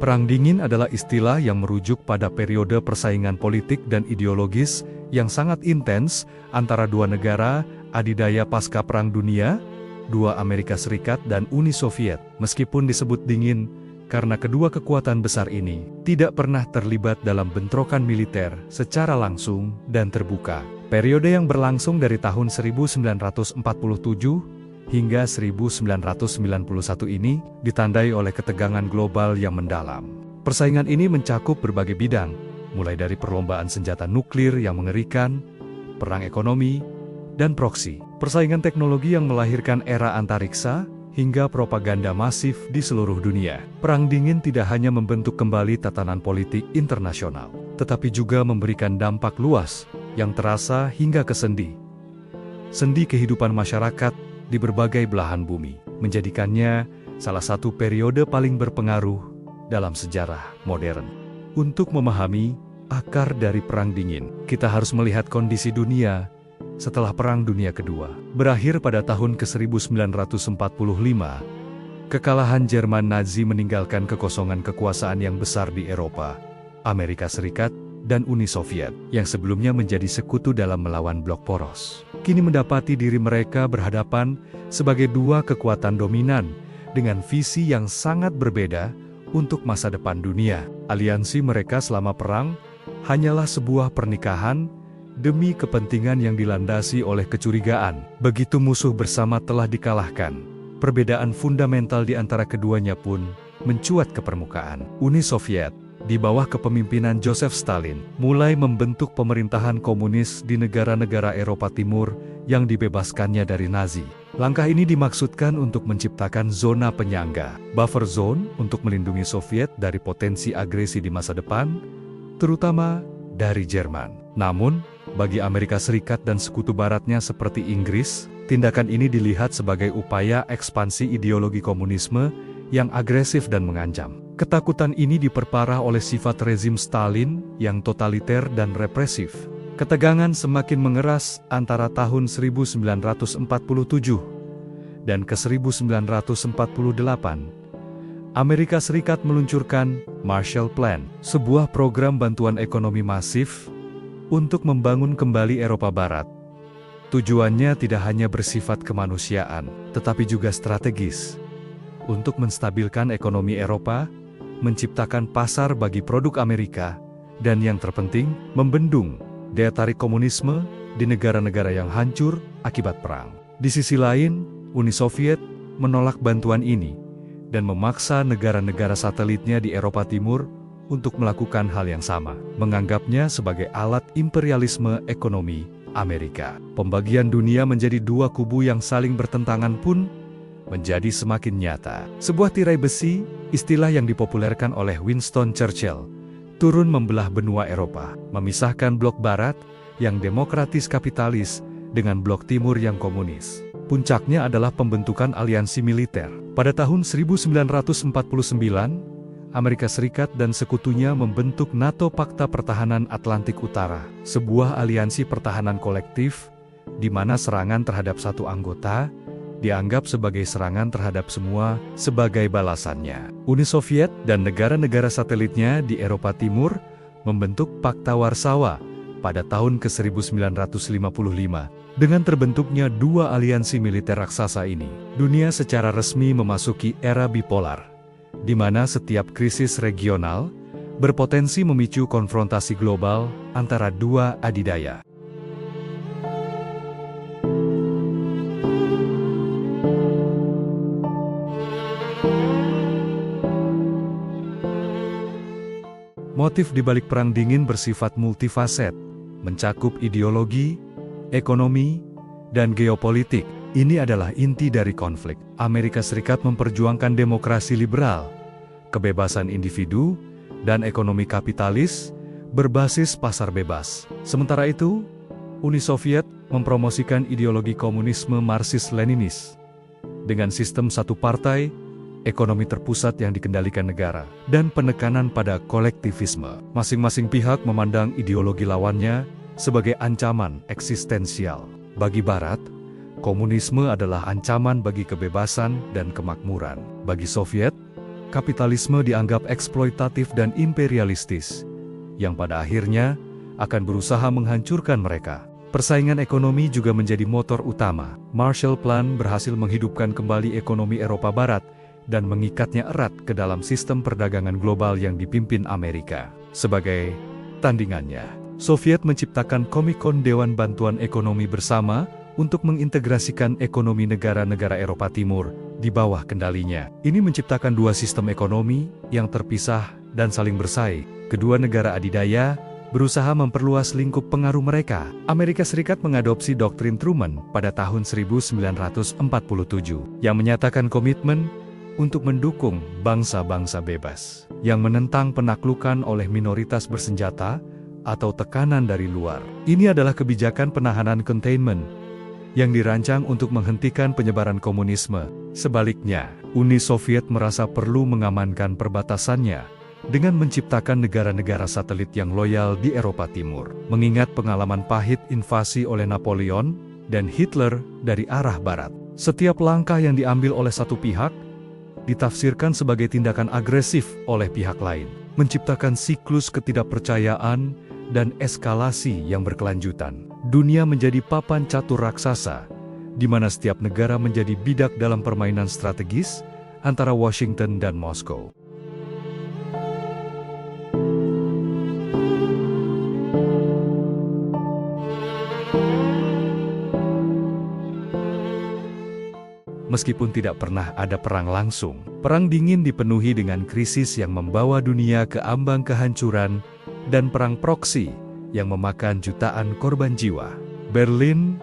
Perang Dingin adalah istilah yang merujuk pada periode persaingan politik dan ideologis yang sangat intens antara dua negara adidaya pasca Perang Dunia, dua Amerika Serikat dan Uni Soviet. Meskipun disebut dingin, karena kedua kekuatan besar ini tidak pernah terlibat dalam bentrokan militer secara langsung dan terbuka. Periode yang berlangsung dari tahun 1947 hingga 1991 ini ditandai oleh ketegangan global yang mendalam. Persaingan ini mencakup berbagai bidang, mulai dari perlombaan senjata nuklir yang mengerikan, perang ekonomi, dan proksi. Persaingan teknologi yang melahirkan era antariksa, hingga propaganda masif di seluruh dunia. Perang Dingin tidak hanya membentuk kembali tatanan politik internasional, tetapi juga memberikan dampak luas yang terasa hingga ke sendi kehidupan masyarakat di berbagai belahan bumi, menjadikannya salah satu periode paling berpengaruh dalam sejarah modern. Untuk memahami akar dari Perang Dingin, kita harus melihat kondisi dunia setelah Perang Dunia Kedua. Berakhir pada tahun ke-1945, kekalahan Jerman Nazi meninggalkan kekosongan kekuasaan yang besar di Eropa, Amerika Serikat, dan Uni Soviet, yang sebelumnya menjadi sekutu dalam melawan blok poros. Kini mendapati diri mereka berhadapan sebagai dua kekuatan dominan dengan visi yang sangat berbeda untuk masa depan dunia. Aliansi mereka selama perang hanyalah sebuah pernikahan demi kepentingan yang dilandasi oleh kecurigaan. Begitu musuh bersama telah dikalahkan, perbedaan fundamental di antara keduanya pun mencuat ke permukaan. Uni Soviet di bawah kepemimpinan Joseph Stalin, mulai membentuk pemerintahan komunis di negara-negara Eropa Timur yang dibebaskannya dari Nazi. Langkah ini dimaksudkan untuk menciptakan zona penyangga, buffer zone, untuk melindungi Soviet dari potensi agresi di masa depan, terutama dari Jerman. Namun, bagi Amerika Serikat dan sekutu baratnya seperti Inggris, tindakan ini dilihat sebagai upaya ekspansi ideologi komunisme yang agresif dan mengancam. Ketakutan ini diperparah oleh sifat rezim Stalin yang totaliter dan represif. Ketegangan semakin mengeras antara tahun 1947 dan ke-1948. Amerika Serikat meluncurkan Marshall Plan, sebuah program bantuan ekonomi masif untuk membangun kembali Eropa Barat. Tujuannya tidak hanya bersifat kemanusiaan, tetapi juga strategis untuk menstabilkan ekonomi Eropa, menciptakan pasar bagi produk Amerika, dan yang terpenting, membendung daya tarik komunisme di negara-negara yang hancur akibat perang. Di sisi lain, Uni Soviet menolak bantuan ini dan memaksa negara-negara satelitnya di Eropa Timur untuk melakukan hal yang sama, menganggapnya sebagai alat imperialisme ekonomi Amerika. Pembagian dunia menjadi dua kubu yang saling bertentangan pun menjadi semakin nyata. Sebuah tirai besi, istilah yang dipopulerkan oleh Winston Churchill, turun membelah benua Eropa, memisahkan blok barat yang demokratis kapitalis dengan blok timur yang komunis. Puncaknya adalah pembentukan aliansi militer. Pada tahun 1949, Amerika Serikat dan sekutunya membentuk NATO Pakta Pertahanan Atlantik Utara, sebuah aliansi pertahanan kolektif di mana serangan terhadap satu anggota dianggap sebagai serangan terhadap semua sebagai balasannya. Uni Soviet dan negara-negara satelitnya di Eropa Timur membentuk Pakta Warsawa pada tahun ke-1955. Dengan terbentuknya dua aliansi militer raksasa ini, dunia secara resmi memasuki era bipolar, di mana setiap krisis regional berpotensi memicu konfrontasi global antara dua adidaya. Motif di balik Perang Dingin bersifat multifaset, mencakup ideologi, ekonomi, dan geopolitik. Ini adalah inti dari konflik. Amerika Serikat memperjuangkan demokrasi liberal, kebebasan individu, dan ekonomi kapitalis berbasis pasar bebas. Sementara itu, Uni Soviet mempromosikan ideologi komunisme Marxis-Leninis dengan sistem satu partai, ekonomi terpusat yang dikendalikan negara, dan penekanan pada kolektivisme. Masing-masing pihak memandang ideologi lawannya sebagai ancaman eksistensial. Bagi Barat, komunisme adalah ancaman bagi kebebasan dan kemakmuran. Bagi Soviet, kapitalisme dianggap eksploitatif dan imperialistis, yang pada akhirnya akan berusaha menghancurkan mereka. Persaingan ekonomi juga menjadi motor utama. Marshall Plan berhasil menghidupkan kembali ekonomi Eropa Barat dan mengikatnya erat ke dalam sistem perdagangan global yang dipimpin Amerika. Sebagai tandingannya, Soviet menciptakan Komikon Dewan Bantuan Ekonomi Bersama untuk mengintegrasikan ekonomi negara-negara Eropa Timur di bawah kendalinya. Ini menciptakan dua sistem ekonomi yang terpisah dan saling bersaing. Kedua negara adidaya berusaha memperluas lingkup pengaruh mereka. Amerika Serikat mengadopsi doktrin Truman pada tahun 1947 yang menyatakan komitmen untuk mendukung bangsa-bangsa bebas yang menentang penaklukan oleh minoritas bersenjata atau tekanan dari luar. Ini adalah kebijakan penahanan containment yang dirancang untuk menghentikan penyebaran komunisme. Sebaliknya, Uni Soviet merasa perlu mengamankan perbatasannya dengan menciptakan negara-negara satelit yang loyal di Eropa Timur. Mengingat pengalaman pahit invasi oleh Napoleon dan Hitler dari arah barat, setiap langkah yang diambil oleh satu pihak ditafsirkan sebagai tindakan agresif oleh pihak lain, menciptakan siklus ketidakpercayaan dan eskalasi yang berkelanjutan. Dunia menjadi papan catur raksasa, di mana setiap negara menjadi bidak dalam permainan strategis antara Washington dan Moskow. Meskipun tidak pernah ada perang langsung, Perang Dingin dipenuhi dengan krisis yang membawa dunia ke ambang kehancuran dan perang proksi yang memakan jutaan korban jiwa. Berlin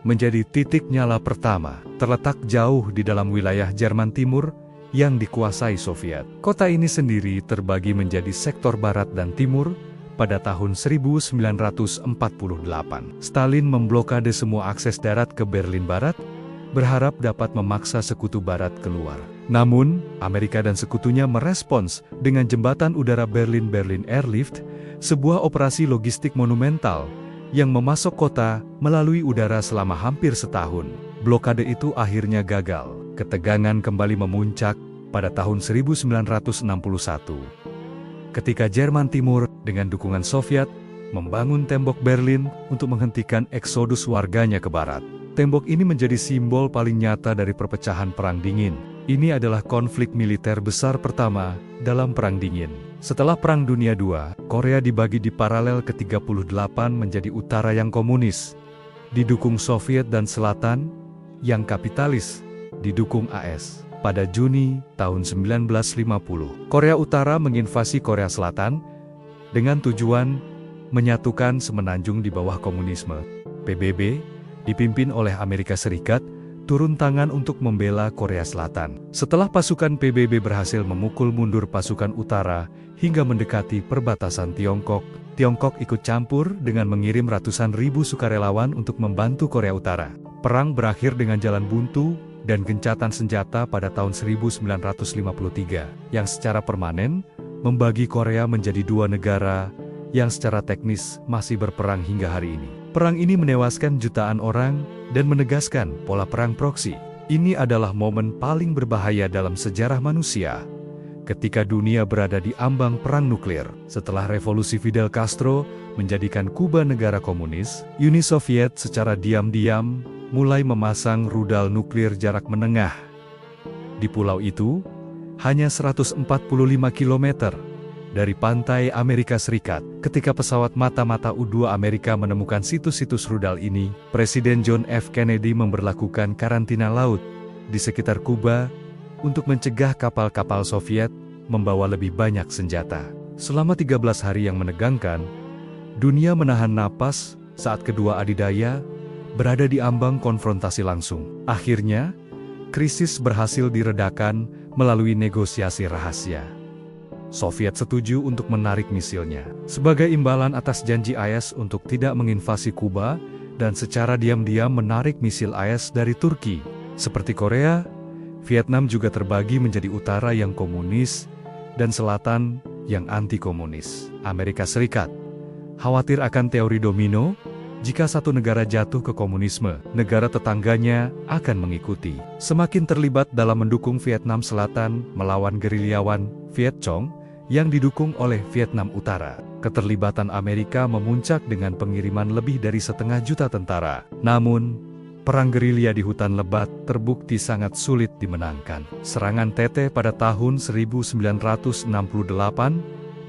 menjadi titik nyala pertama, terletak jauh di dalam wilayah Jerman Timur yang dikuasai Soviet. Kota ini sendiri terbagi menjadi sektor barat dan timur pada tahun 1948. Stalin memblokade semua akses darat ke Berlin Barat, berharap dapat memaksa sekutu barat keluar. Namun, Amerika dan sekutunya merespons dengan jembatan udara Berlin-Berlin Airlift, sebuah operasi logistik monumental yang memasok kota melalui udara selama hampir setahun. Blokade itu akhirnya gagal. Ketegangan kembali memuncak pada tahun 1961. Ketika Jerman Timur dengan dukungan Soviet membangun tembok Berlin untuk menghentikan eksodus warganya ke barat. Tembok ini menjadi simbol paling nyata dari perpecahan Perang Dingin. Ini adalah konflik militer besar pertama dalam Perang Dingin. Setelah Perang Dunia II, Korea dibagi di paralel ke-38 menjadi utara yang komunis, didukung Soviet, dan selatan yang kapitalis, didukung AS. Pada Juni tahun 1950, Korea Utara menginvasi Korea Selatan dengan tujuan menyatukan semenanjung di bawah komunisme. PBB dipimpin oleh Amerika Serikat, turun tangan untuk membela Korea Selatan. Setelah pasukan PBB berhasil memukul mundur pasukan utara hingga mendekati perbatasan Tiongkok, Tiongkok ikut campur dengan mengirim ratusan ribu sukarelawan untuk membantu Korea Utara. Perang berakhir dengan jalan buntu dan gencatan senjata pada tahun 1953, yang secara permanen membagi Korea menjadi dua negara yang secara teknis masih berperang hingga hari ini. Perang ini menewaskan jutaan orang dan menegaskan pola perang proksi. Ini adalah momen paling berbahaya dalam sejarah manusia, ketika dunia berada di ambang perang nuklir. Setelah revolusi Fidel Castro menjadikan Kuba negara komunis, Uni Soviet secara diam-diam mulai memasang rudal nuklir jarak menengah. Di pulau itu, hanya 145 km dari pantai Amerika Serikat. Ketika pesawat mata-mata U-2 Amerika menemukan situs-situs rudal ini, Presiden John F. Kennedy memberlakukan karantina laut di sekitar Kuba untuk mencegah kapal-kapal Soviet membawa lebih banyak senjata. Selama 13 hari yang menegangkan, dunia menahan napas saat kedua adidaya berada di ambang konfrontasi langsung. Akhirnya, krisis berhasil diredakan melalui negosiasi rahasia. Soviet setuju untuk menarik misilnya sebagai imbalan atas janji AS untuk tidak menginvasi Kuba dan secara diam-diam menarik misil AS dari Turki. Seperti Korea, Vietnam juga terbagi menjadi utara yang komunis dan selatan yang anti-komunis. Amerika Serikat khawatir akan teori domino Jika satu negara jatuh ke komunisme, negara tetangganya akan mengikuti. Semakin terlibat dalam mendukung Vietnam Selatan melawan gerilyawan Viet Cong yang didukung oleh Vietnam Utara. Keterlibatan Amerika memuncak dengan pengiriman lebih dari 1,5 juta tentara. Namun, perang gerilya di hutan lebat terbukti sangat sulit dimenangkan. Serangan Teteh pada tahun 1968,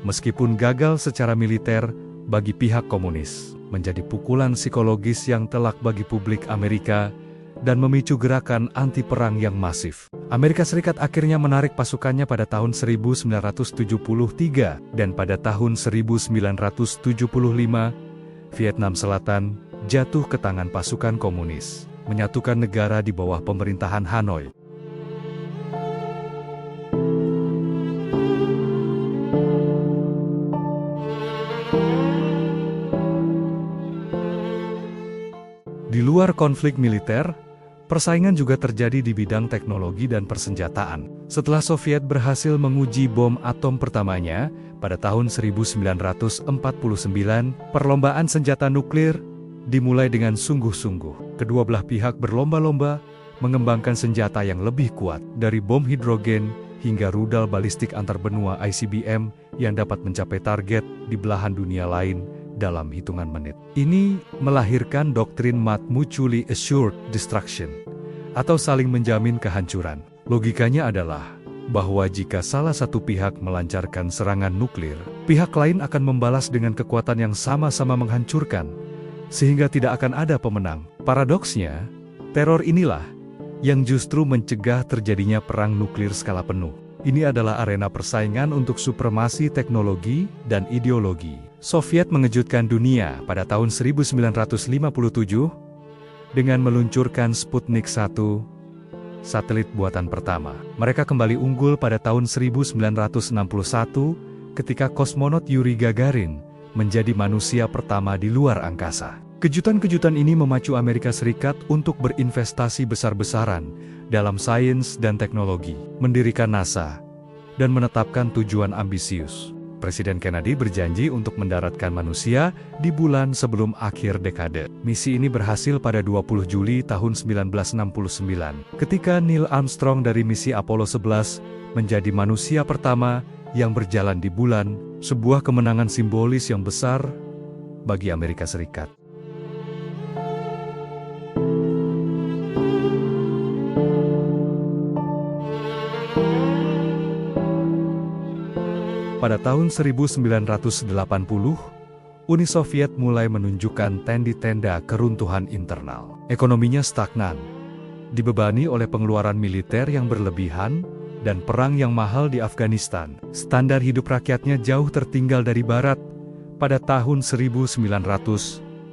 meskipun gagal secara militer bagi pihak komunis, menjadi pukulan psikologis yang telak bagi publik Amerika dan memicu gerakan anti-perang yang masif. Amerika Serikat akhirnya menarik pasukannya pada tahun 1973 dan pada tahun 1975, Vietnam Selatan jatuh ke tangan pasukan komunis, menyatukan negara di bawah pemerintahan Hanoi. Di luar konflik militer, persaingan juga terjadi di bidang teknologi dan persenjataan. Setelah Soviet berhasil menguji bom atom pertamanya pada tahun 1949, perlombaan senjata nuklir dimulai dengan sungguh-sungguh. Kedua belah pihak berlomba-lomba mengembangkan senjata yang lebih kuat, dari bom hidrogen hingga rudal balistik antarbenua ICBM yang dapat mencapai target di belahan dunia lain dalam hitungan menit. Ini melahirkan doktrin Mutually Assured Destruction, atau saling menjamin kehancuran. Logikanya adalah bahwa jika salah satu pihak melancarkan serangan nuklir, pihak lain akan membalas dengan kekuatan yang sama-sama menghancurkan, sehingga tidak akan ada pemenang. Paradoksnya, teror inilah yang justru mencegah terjadinya perang nuklir skala penuh. Ini adalah arena persaingan untuk supremasi teknologi dan ideologi. Soviet mengejutkan dunia pada tahun 1957 dengan meluncurkan Sputnik 1, satelit buatan pertama. Mereka kembali unggul pada tahun 1961 ketika kosmonot Yuri Gagarin menjadi manusia pertama di luar angkasa. Kejutan-kejutan ini memacu Amerika Serikat untuk berinvestasi besar-besaran dalam sains dan teknologi, mendirikan NASA, dan menetapkan tujuan ambisius. Presiden Kennedy berjanji untuk mendaratkan manusia di bulan sebelum akhir dekade. Misi ini berhasil pada 20 Juli tahun 1969, ketika Neil Armstrong dari misi Apollo 11 menjadi manusia pertama yang berjalan di bulan, sebuah kemenangan simbolis yang besar bagi Amerika Serikat. Pada tahun 1980, Uni Soviet mulai menunjukkan tanda-tanda keruntuhan internal. Ekonominya stagnan, dibebani oleh pengeluaran militer yang berlebihan dan perang yang mahal di Afghanistan. Standar hidup rakyatnya jauh tertinggal dari Barat pada tahun 1985.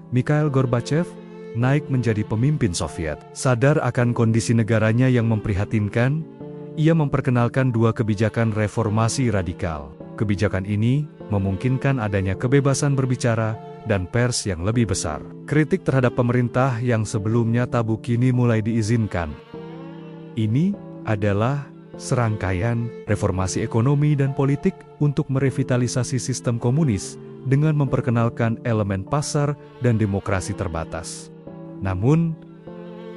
Mikhail Gorbachev naik menjadi pemimpin Soviet. Sadar akan kondisi negaranya yang memprihatinkan, ia memperkenalkan dua kebijakan reformasi radikal. Kebijakan ini memungkinkan adanya kebebasan berbicara dan pers yang lebih besar. Kritik terhadap pemerintah yang sebelumnya tabu kini mulai diizinkan. Ini adalah serangkaian reformasi ekonomi dan politik untuk merevitalisasi sistem komunis dengan memperkenalkan elemen pasar dan demokrasi terbatas. Namun,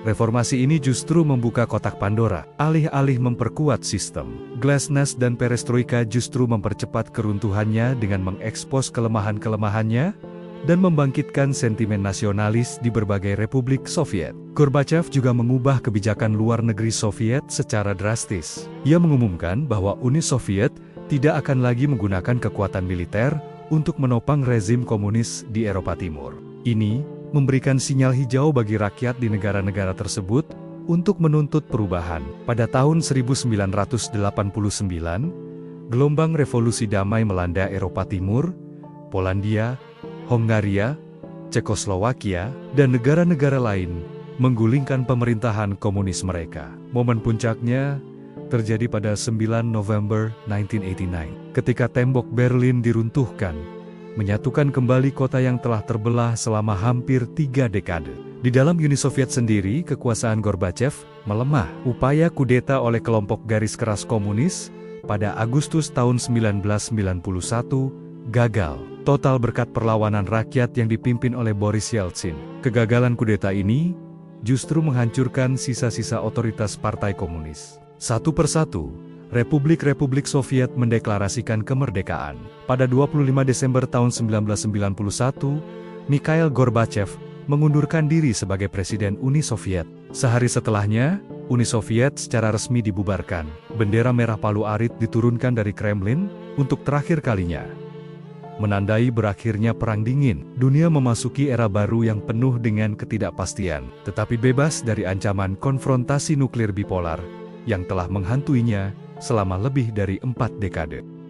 reformasi ini justru membuka kotak Pandora. Alih-alih memperkuat sistem, Glasnost dan Perestroika justru mempercepat keruntuhannya dengan mengekspos kelemahan-kelemahannya dan membangkitkan sentimen nasionalis di berbagai republik Soviet. Gorbachev juga mengubah kebijakan luar negeri Soviet secara drastis. Ia mengumumkan bahwa Uni Soviet tidak akan lagi menggunakan kekuatan militer untuk menopang rezim komunis di Eropa Timur. Ini memberikan sinyal hijau bagi rakyat di negara-negara tersebut untuk menuntut perubahan. Pada tahun 1989, gelombang revolusi damai melanda Eropa Timur, Polandia, Hongaria, Cekoslowakia, dan negara-negara lain menggulingkan pemerintahan komunis mereka. Momen puncaknya terjadi pada 9 November 1989, ketika tembok Berlin diruntuhkan, menyatukan kembali kota yang telah terbelah selama hampir 3 dekade. Di dalam Uni Soviet sendiri, kekuasaan Gorbachev melemah. Upaya kudeta oleh kelompok garis keras komunis pada Agustus tahun 1991 gagal. total berkat perlawanan rakyat yang dipimpin oleh Boris Yeltsin. Kegagalan kudeta ini justru menghancurkan sisa-sisa otoritas Partai Komunis. Satu persatu, Republik-Republik Soviet mendeklarasikan kemerdekaan. Pada 25 Desember tahun 1991, Mikhail Gorbachev mengundurkan diri sebagai Presiden Uni Soviet. Sehari setelahnya, Uni Soviet secara resmi dibubarkan. Bendera merah palu arit diturunkan dari Kremlin untuk terakhir kalinya. Menandai berakhirnya Perang Dingin, dunia memasuki era baru yang penuh dengan ketidakpastian, tetapi bebas dari ancaman konfrontasi nuklir bipolar yang telah menghantuinya selama lebih dari 4 dekade.